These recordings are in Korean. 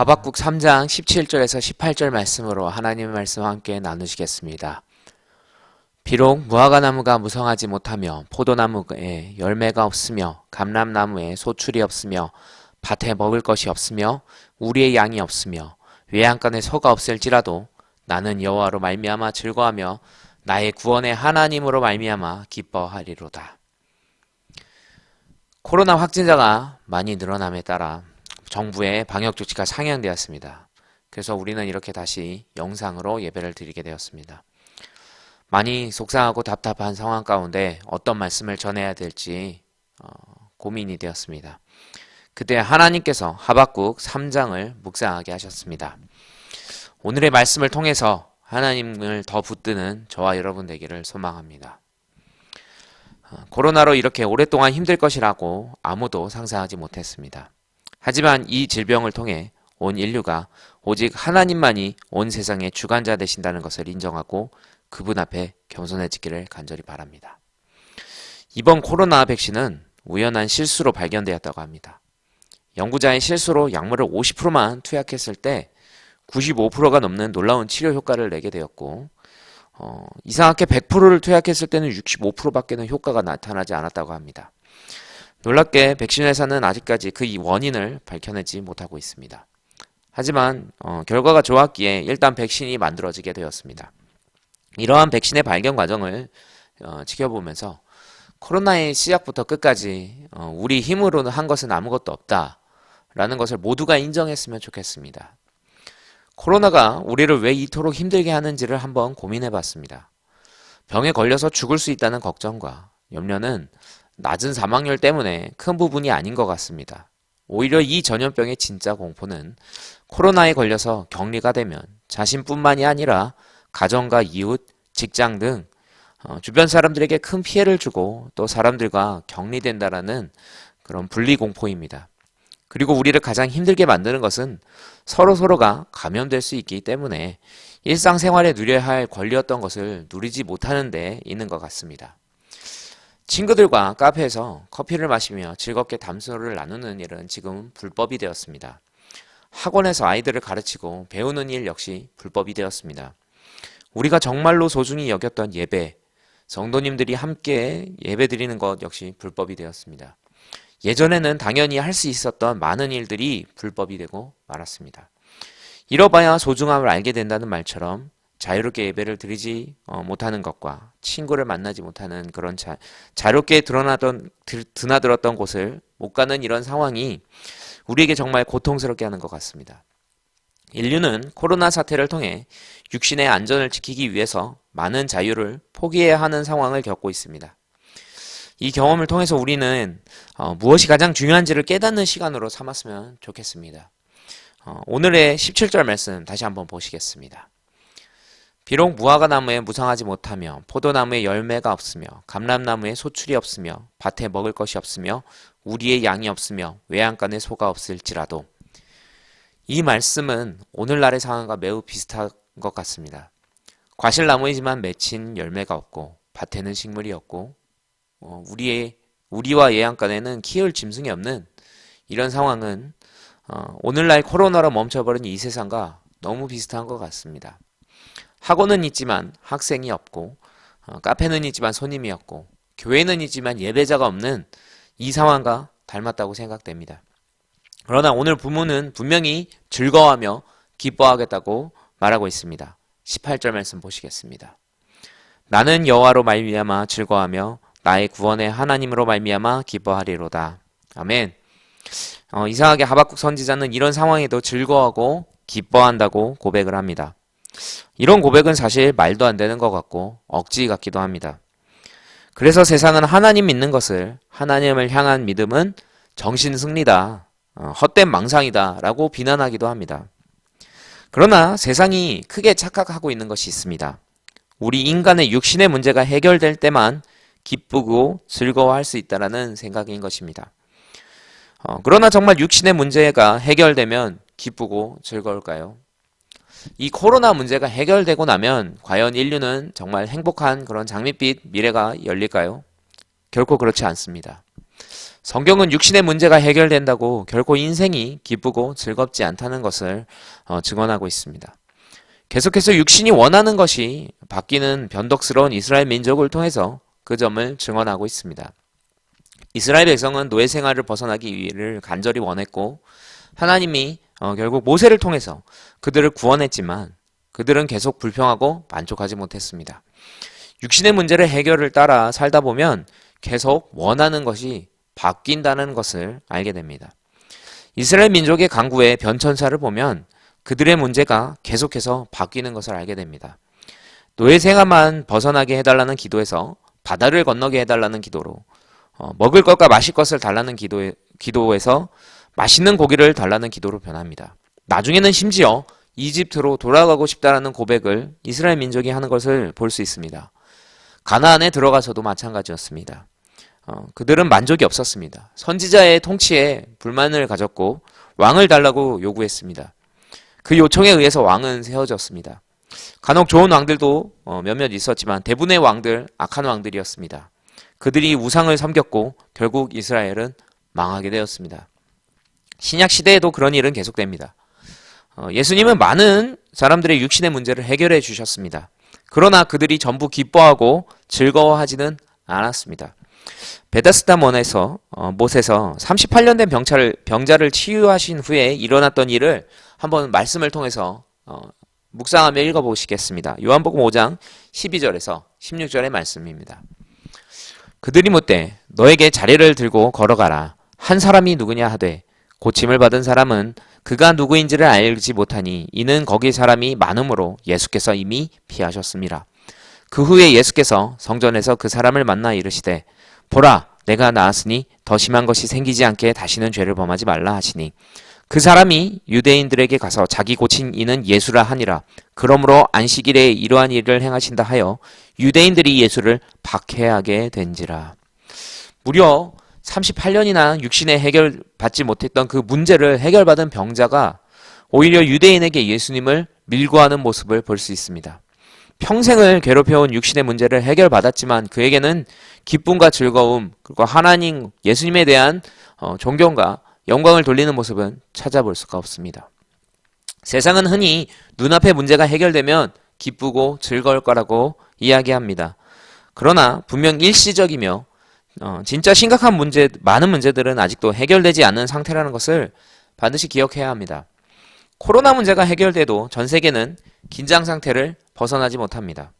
하박국 3장 17절에서 18절 말씀으로 하나님의 말씀과 함께 나누시겠습니다. 비록 무화과나무가 무성하지 못하며 포도나무에 열매가 없으며 감람나무에 소출이 없으며 밭에 먹을 것이 없으며 우리의 양이 없으며 외양간에 소가 없을지라도 나는 여호와로 말미암아 즐거워하며 나의 구원의 하나님으로 말미암아 기뻐하리로다. 코로나 확진자가 많이 늘어남에 따라 정부의 방역 조치가 상향되었습니다. 그래서 우리는 이렇게 다시 영상으로 예배를 드리게 되었습니다. 많이 속상하고 답답한 상황 가운데 어떤 말씀을 전해야 될지 고민이 되었습니다. 그때 하나님께서 하박국 3장을 묵상하게 하셨습니다. 오늘의 말씀을 통해서 하나님을 더 붙드는 저와 여러분 되기를 소망합니다. 코로나로 이렇게 오랫동안 힘들 것이라고 아무도 상상하지 못했습니다. 하지만 이 질병을 통해 온 인류가 오직 하나님만이 온 세상의 주관자 되신다는 것을 인정하고 그분 앞에 겸손해지기를 간절히 바랍니다. 이번 코로나 백신은 우연한 실수로 발견되었다고 합니다. 연구자의 실수로 약물을 50%만 투약했을 때 95%가 넘는 놀라운 치료 효과를 내게 되었고 이상하게 100%를 투약했을 때는 65%밖에는 효과가 나타나지 않았다고 합니다. 놀랍게 백신 회사는 아직까지 그 원인을 밝혀내지 못하고 있습니다. 하지만 결과가 좋았기에 일단 백신이 만들어지게 되었습니다. 이러한 백신의 발견 과정을 지켜보면서 코로나의 시작부터 끝까지 우리 힘으로는 한 것은 아무것도 없다라는 것을 모두가 인정했으면 좋겠습니다. 코로나가 우리를 왜 이토록 힘들게 하는지를 한번 고민해 봤습니다. 병에 걸려서 죽을 수 있다는 걱정과 염려는 낮은 사망률 때문에 큰 부분이 아닌 것 같습니다. 오히려 이 전염병의 진짜 공포는 코로나에 걸려서 격리가 되면 자신뿐만이 아니라 가정과 이웃, 직장 등 주변 사람들에게 큰 피해를 주고 또 사람들과 격리된다라는 그런 분리공포입니다. 그리고 우리를 가장 힘들게 만드는 것은 서로가 감염될 수 있기 때문에 일상생활에 누려야 할 권리였던 것을 누리지 못하는 데 있는 것 같습니다. 친구들과 카페에서 커피를 마시며 즐겁게 담소를 나누는 일은 지금 불법이 되었습니다. 학원에서 아이들을 가르치고 배우는 일 역시 불법이 되었습니다. 우리가 정말로 소중히 여겼던 예배, 성도님들이 함께 예배 드리는 것 역시 불법이 되었습니다. 예전에는 당연히 할 수 있었던 많은 일들이 불법이 되고 말았습니다. 이뤄봐야 소중함을 알게 된다는 말처럼 자유롭게 예배를 드리지 못하는 것과 친구를 만나지 못하는 그런 자유롭게 드나들었던 곳을 못 가는 이런 상황이 우리에게 정말 고통스럽게 하는 것 같습니다. 인류는 코로나 사태를 통해 육신의 안전을 지키기 위해서 많은 자유를 포기해야 하는 상황을 겪고 있습니다. 이 경험을 통해서 우리는 무엇이 가장 중요한지를 깨닫는 시간으로 삼았으면 좋겠습니다. 오늘의 17절 말씀 다시 한번 보시겠습니다. 비록 무화과나무에 무성하지 못하며 포도나무에 열매가 없으며 감람나무에 소출이 없으며 밭에 먹을 것이 없으며 우리의 양이 없으며 외양간에 소가 없을지라도 이 말씀은 오늘날의 상황과 매우 비슷한 것 같습니다. 과실나무이지만 맺힌 열매가 없고 밭에는 식물이 없고 우리와 외양간에는 키울 짐승이 없는 이런 상황은 오늘날 코로나로 멈춰버린 이 세상과 너무 비슷한 것 같습니다. 학원은 있지만 학생이 없고 카페는 있지만 손님이 없고 교회는 있지만 예배자가 없는 이 상황과 닮았다고 생각됩니다. 그러나 오늘 부모는 분명히 즐거워하며 기뻐하겠다고 말하고 있습니다. 18절 말씀 보시겠습니다. 나는 여호와로 말미암아 즐거워하며 나의 구원의 하나님으로 말미암아 기뻐하리로다. 아멘. 이상하게 하박국 선지자는 이런 상황에도 즐거워하고 기뻐한다고 고백을 합니다. 이런 고백은 사실 말도 안 되는 것 같고 억지 같기도 합니다. 그래서 세상은 하나님 믿는 것을 하나님을 향한 믿음은 정신승리다, 헛된 망상이다 라고 비난하기도 합니다. 그러나 세상이 크게 착각하고 있는 것이 있습니다. 우리 인간의 육신의 문제가 해결될 때만 기쁘고 즐거워할 수 있다는 생각인 것입니다. 그러나 정말 육신의 문제가 해결되면 기쁘고 즐거울까요? 이 코로나 문제가 해결되고 나면 과연 인류는 정말 행복한 그런 장밋빛 미래가 열릴까요? 결코 그렇지 않습니다. 성경은 육신의 문제가 해결된다고 결코 인생이 기쁘고 즐겁지 않다는 것을 증언하고 있습니다. 계속해서 육신이 원하는 것이 바뀌는 변덕스러운 이스라엘 민족을 통해서 그 점을 증언하고 있습니다. 이스라엘 백성은 노예 생활을 벗어나기를 간절히 원했고 하나님이 결국 모세를 통해서 그들을 구원했지만 그들은 계속 불평하고 만족하지 못했습니다. 육신의 문제를 해결을 따라 살다 보면 계속 원하는 것이 바뀐다는 것을 알게 됩니다. 이스라엘 민족의 강구의 변천사를 보면 그들의 문제가 계속해서 바뀌는 것을 알게 됩니다. 노예 생활만 벗어나게 해달라는 기도에서 바다를 건너게 해달라는 기도로 먹을 것과 마실 것을 달라는 기도에서 맛있는 고기를 달라는 기도로 변합니다. 나중에는 심지어 이집트로 돌아가고 싶다라는 고백을 이스라엘 민족이 하는 것을 볼 수 있습니다. 가나안에 들어가서도 마찬가지였습니다. 그들은 만족이 없었습니다. 선지자의 통치에 불만을 가졌고 왕을 달라고 요구했습니다. 그 요청에 의해서 왕은 세워졌습니다. 간혹 좋은 왕들도 몇몇 있었지만 대부분의 왕들 악한 왕들이었습니다. 그들이 우상을 섬겼고 결국 이스라엘은 망하게 되었습니다. 신약 시대에도 그런 일은 계속됩니다. 예수님은 많은 사람들의 육신의 문제를 해결해 주셨습니다. 그러나 그들이 전부 기뻐하고 즐거워하지는 않았습니다. 베다스다 못에서 38년 된 병자를 치유하신 후에 일어났던 일을 한번 말씀을 통해서 묵상하며 읽어보시겠습니다. 요한복음 5장 12절에서 16절의 말씀입니다. 그들이 묻되 너에게 자리를 들고 걸어가라. 한 사람이 누구냐 하되 고침을 받은 사람은 그가 누구인지를 알지 못하니 이는 거기 사람이 많음으로 예수께서 이미 피하셨습니다. 그 후에 예수께서 성전에서 그 사람을 만나 이르시되 보라 내가 나았으니 더 심한 것이 생기지 않게 다시는 죄를 범하지 말라 하시니 그 사람이 유대인들에게 가서 자기 고친 이는 예수라 하니라. 그러므로 안식일에 이러한 일을 행하신다 하여 유대인들이 예수를 박해하게 된지라. 무려 38년이나 육신에 해결받지 못했던 그 문제를 해결받은 병자가 오히려 유대인에게 예수님을 밀고하는 모습을 볼 수 있습니다. 평생을 괴롭혀온 육신의 문제를 해결받았지만 그에게는 기쁨과 즐거움 그리고 하나님 예수님에 대한 존경과 영광을 돌리는 모습은 찾아볼 수가 없습니다. 세상은 흔히 눈앞의 문제가 해결되면 기쁘고 즐거울 거라고 이야기합니다. 그러나 분명 일시적이며 진짜 심각한 많은 문제들은 아직도 해결되지 않은 상태라는 것을 반드시 기억해야 합니다. 코로나 문제가 해결돼도 전 세계는 긴장 상태를 벗어나지 못합니다.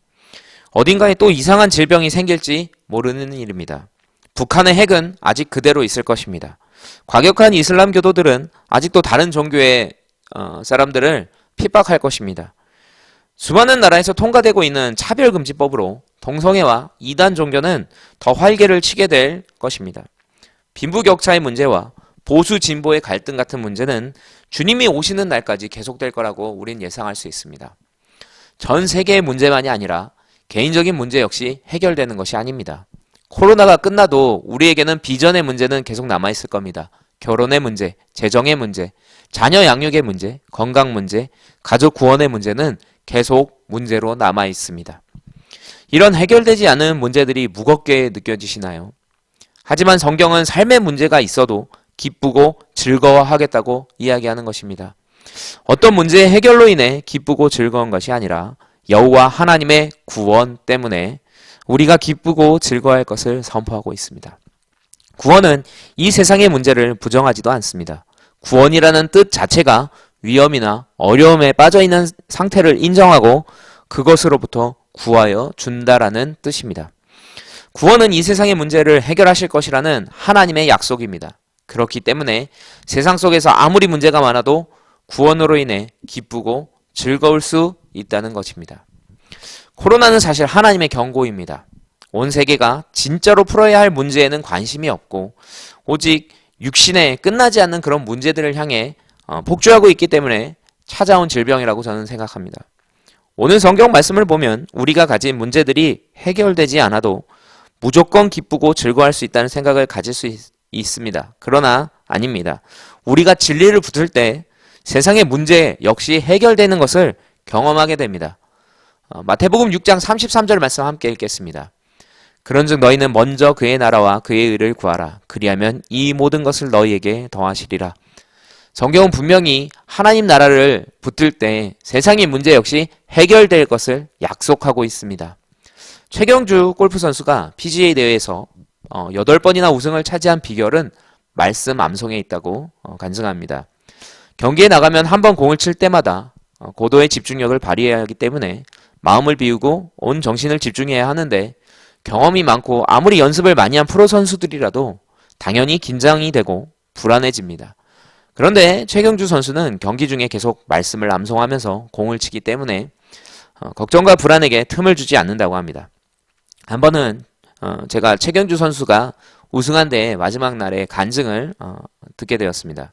어딘가에 또 이상한 질병이 생길지 모르는 일입니다. 북한의 핵은 아직 그대로 있을 것입니다. 과격한 이슬람 교도들은 아직도 다른 종교의 사람들을 핍박할 것입니다. 수많은 나라에서 통과되고 있는 차별금지법으로 동성애와 이단 종교는 더 활개를 치게 될 것입니다. 빈부격차의 문제와 보수 진보의 갈등 같은 문제는 주님이 오시는 날까지 계속될 거라고 우린 예상할 수 있습니다. 전 세계의 문제만이 아니라 개인적인 문제 역시 해결되는 것이 아닙니다. 코로나가 끝나도 우리에게는 비전의 문제는 계속 남아있을 겁니다. 결혼의 문제, 재정의 문제, 자녀 양육의 문제, 건강 문제, 가족 구원의 문제는 계속 문제로 남아있습니다. 이런 해결되지 않은 문제들이 무겁게 느껴지시나요? 하지만 성경은 삶의 문제가 있어도 기쁘고 즐거워하겠다고 이야기하는 것입니다. 어떤 문제의 해결로 인해 기쁘고 즐거운 것이 아니라 여호와 하나님의 구원 때문에 우리가 기쁘고 즐거워할 것을 선포하고 있습니다. 구원은 이 세상의 문제를 부정하지도 않습니다. 구원이라는 뜻 자체가 위험이나 어려움에 빠져있는 상태를 인정하고 그것으로부터 구하여 준다라는 뜻입니다. 구원은 이 세상의 문제를 해결하실 것이라는 하나님의 약속입니다. 그렇기 때문에 세상 속에서 아무리 문제가 많아도 구원으로 인해 기쁘고 즐거울 수 있다는 것입니다. 코로나는 사실 하나님의 경고입니다. 온 세계가 진짜로 풀어야 할 문제에는 관심이 없고 오직 육신에 끝나지 않는 그런 문제들을 향해 폭주하고 있기 때문에 찾아온 질병이라고 저는 생각합니다. 오늘 성경 말씀을 보면 우리가 가진 문제들이 해결되지 않아도 무조건 기쁘고 즐거워할 수 있다는 생각을 가질 수 있습니다. 그러나 아닙니다. 우리가 진리를 붙을 때 세상의 문제 역시 해결되는 것을 경험하게 됩니다. 마태복음 6장 33절 말씀 함께 읽겠습니다. 그런즉 너희는 먼저 그의 나라와 그의 의를 구하라. 그리하면 이 모든 것을 너희에게 더하시리라. 성경은 분명히 하나님 나라를 붙들 때 세상의 문제 역시 해결될 것을 약속하고 있습니다. 최경주 골프 선수가 PGA 대회에서 8번이나 우승을 차지한 비결은 말씀 암송에 있다고 간증합니다. 경기에 나가면 한 번 공을 칠 때마다 고도의 집중력을 발휘해야 하기 때문에 마음을 비우고 온 정신을 집중해야 하는데 경험이 많고 아무리 연습을 많이 한 프로 선수들이라도 당연히 긴장이 되고 불안해집니다. 그런데 최경주 선수는 경기 중에 계속 말씀을 암송하면서 공을 치기 때문에 걱정과 불안에게 틈을 주지 않는다고 합니다. 한 번은 제가 최경주 선수가 우승한 데에 마지막 날에 간증을 듣게 되었습니다.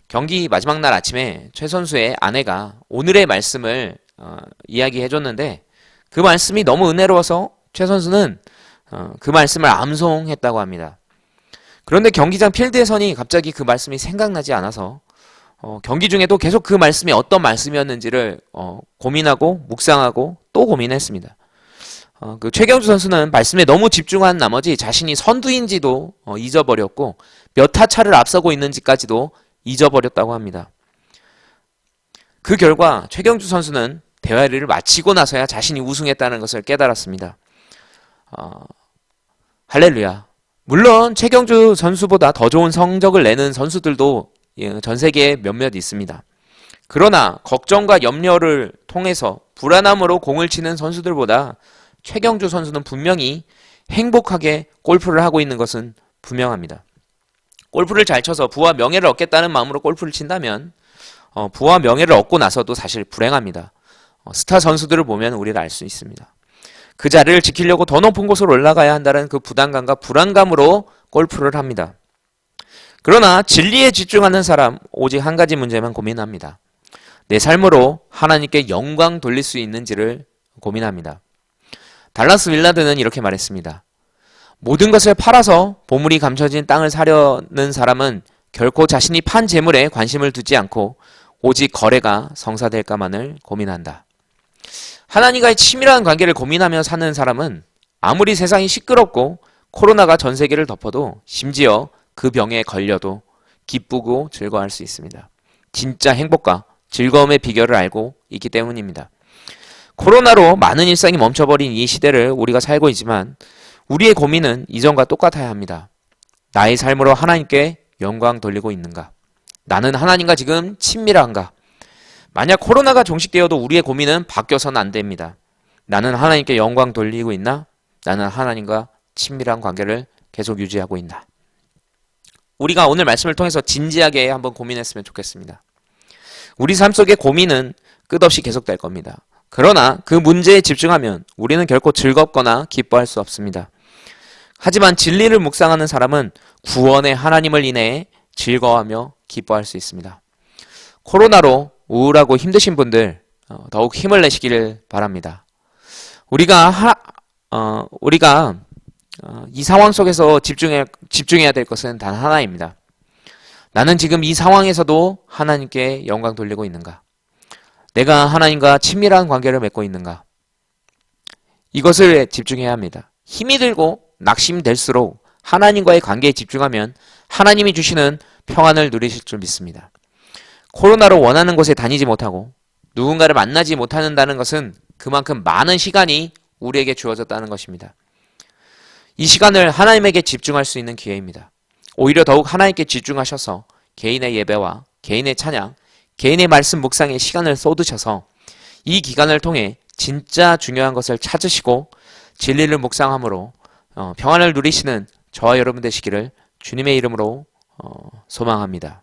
경기 마지막 날 아침에 최 선수의 아내가 오늘의 말씀을 이야기해 줬는데 그 말씀이 너무 은혜로워서 최 선수는 그 말씀을 암송했다고 합니다. 그런데 경기장 필드에 서니 갑자기 그 말씀이 생각나지 않아서 경기 중에도 계속 그 말씀이 어떤 말씀이었는지를 고민하고 묵상하고 또 고민했습니다. 그 최경주 선수는 말씀에 너무 집중한 나머지 자신이 선두인지도 잊어버렸고 몇 타 차를 앞서고 있는지까지도 잊어버렸다고 합니다. 그 결과 최경주 선수는 대회를 마치고 나서야 자신이 우승했다는 것을 깨달았습니다. 할렐루야. 물론 최경주 선수보다 더 좋은 성적을 내는 선수들도 전 세계에 몇몇 있습니다. 그러나 걱정과 염려를 통해서 불안함으로 공을 치는 선수들보다 최경주 선수는 분명히 행복하게 골프를 하고 있는 것은 분명합니다. 골프를 잘 쳐서 부와 명예를 얻겠다는 마음으로 골프를 친다면 부와 명예를 얻고 나서도 사실 불행합니다. 스타 선수들을 보면 우리를 알 수 있습니다. 그 자리를 지키려고 더 높은 곳으로 올라가야 한다는 그 부담감과 불안감으로 골프를 합니다. 그러나 진리에 집중하는 사람 오직 한 가지 문제만 고민합니다. 내 삶으로 하나님께 영광 돌릴 수 있는지를 고민합니다. 달라스 윌라드는 이렇게 말했습니다. 모든 것을 팔아서 보물이 감춰진 땅을 사려는 사람은 결코 자신이 판 재물에 관심을 두지 않고 오직 거래가 성사될까만을 고민한다. 하나님과의 치밀한 관계를 고민하며 사는 사람은 아무리 세상이 시끄럽고 코로나가 전 세계를 덮어도 심지어 그 병에 걸려도 기쁘고 즐거워할 수 있습니다. 진짜 행복과 즐거움의 비결을 알고 있기 때문입니다. 코로나로 많은 일상이 멈춰버린 이 시대를 우리가 살고 있지만 우리의 고민은 이전과 똑같아야 합니다. 나의 삶으로 하나님께 영광 돌리고 있는가? 나는 하나님과 지금 친밀한가? 만약 코로나가 종식되어도 우리의 고민은 바뀌어서는 안 됩니다. 나는 하나님께 영광 돌리고 있나? 나는 하나님과 친밀한 관계를 계속 유지하고 있나? 우리가 오늘 말씀을 통해서 진지하게 한번 고민했으면 좋겠습니다. 우리 삶 속의 고민은 끝없이 계속될 겁니다. 그러나 그 문제에 집중하면 우리는 결코 즐겁거나 기뻐할 수 없습니다. 하지만 진리를 묵상하는 사람은 구원의 하나님을 인해 즐거워하며 기뻐할 수 있습니다. 코로나로 우울하고 힘드신 분들 더욱 힘을 내시기를 바랍니다. 우리가 이 상황 속에서 집중해야 될 것은 단 하나입니다. 나는 지금 이 상황에서도 하나님께 영광 돌리고 있는가? 내가 하나님과 친밀한 관계를 맺고 있는가? 이것을 집중해야 합니다. 힘이 들고 낙심될수록 하나님과의 관계에 집중하면 하나님이 주시는 평안을 누리실 줄 믿습니다. 코로나로 원하는 곳에 다니지 못하고 누군가를 만나지 못한다는 것은 그만큼 많은 시간이 우리에게 주어졌다는 것입니다. 이 시간을 하나님에게 집중할 수 있는 기회입니다. 오히려 더욱 하나님께 집중하셔서 개인의 예배와 개인의 찬양, 개인의 말씀 묵상에 시간을 쏟으셔서 이 기간을 통해 진짜 중요한 것을 찾으시고 진리를 묵상함으로 평안을 누리시는 저와 여러분 되시기를 주님의 이름으로 소망합니다.